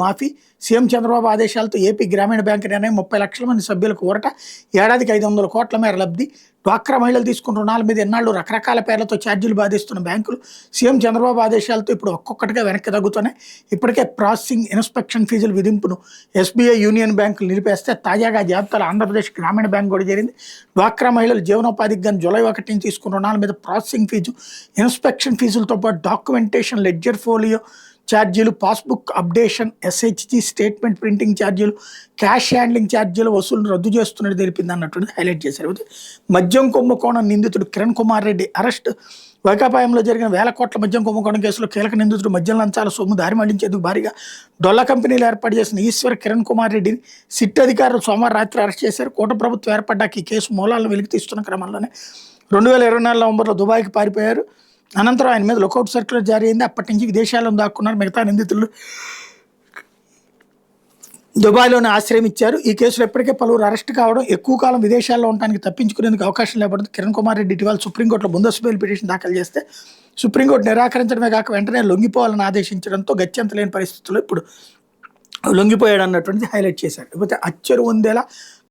మాఫీ సీఎం చంద్రబాబు ఆదేశాలతో ఏపీ గ్రామీణ బ్యాంకు నిర్ణయం 30 లక్షల మంది సభ్యులకు ఊరట ఏడాదికి 500 కోట్ల మేర లబ్ధి డ్వాక్రా మహిళలు తీసుకున్న రుణాల మీద ఎన్నాళ్ళు రకరకాల పేర్లతో ఛార్జీలు బాధిస్తున్న బ్యాంకులు సీఎం చంద్రబాబు ఆదేశాలతో ఇప్పుడు ఒక్కొక్కటిగా వెనక్కి తగ్గుతున్నాయి. ఇప్పటికే ప్రాసెసింగ్ ఇన్స్పెక్షన్ ఫీజుల విధింపును ఎస్బీఐ యూనియన్ బ్యాంకులు నిలిపేస్తే తాజాగా జాబితాలో ఆంధ్రప్రదేశ్ గ్రామీణ బ్యాంక్ కూడా చేరింది. డ్వాక్రా మహిళలు జీవనోపాధికి గాను జూలై 1 నుంచి తీసుకున్న రుణాల మీద ప్రాసెసింగ్ ఫీజు ఇన్స్పెక్షన్ ఫీజులతో పాటు డాక్యుమెంటేషన్ లెడ్జర్ ఫోలియో ఛార్జీలు passbook updation SHG statement printing ఛార్జీలు క్యాష్ హ్యాండ్లింగ్ ఛార్జీల వసూలు రద్దు చేస్తున్నట్టు తెలిపింది అన్నట్టు హైలైట్ చేశారు. మద్యం కుంభకోణం నిందితుడు కిరణ్ కుమార్ రెడ్డి అరెస్ట్. వైకాపాయంలో జరిగిన 1000 కోట్ల మద్యం కుంభకోణం కేసులో కీలక నిందితుడు మద్యం లంచాల సొమ్ము దారి మళ్లించేందుకు భారీగా డొల్ల కంపెనీలు ఏర్పాటు చేసిన ఈశ్వర్ కిరణ్ కుమార్ రెడ్డిని సిట్ అధికారులు సోమవారం రాత్రి అరెస్ట్ చేశారు. కూటమి ప్రభుత్వం ఏర్పడ్డాక ఈ కేసు మూలాలను వెలికి తీస్తున్న క్రమంలోనే 2024 నవంబర్లో దుబాయ్కి పారిపోయారు. అనంతరం ఆయన మీద లుకౌట్ సర్క్యులర్ జారీ అయింది. అప్పటి నుంచి విదేశాల్లో దాక్కున్నారు. మిగతా నిందితులు దుబాయ్లోనే ఆశ్రయం ఇచ్చారు. ఈ కేసులో ఇప్పటికే పలువురు అరెస్ట్ కావడం, ఎక్కువ కాలం విదేశాల్లో ఉండడానికి తప్పించుకునేందుకు అవకాశం లేకపోతే కిరణ్ కుమార్ రెడ్డి ఇటీవల సుప్రీంకోర్టులో ముందస్తు బెయిల్ పిటిషన్ దాఖలు చేస్తే సుప్రీంకోర్టు నిరాకరించడమే కాక వెంటనే లొంగిపోవాలని ఆదేశించడంతో గత్యంత లేని పరిస్థితుల్లో ఇప్పుడు లొంగిపోయాడు అన్నటువంటిది హైలైట్ చేశారు. లేకపోతే అచ్చరు ఉందేలా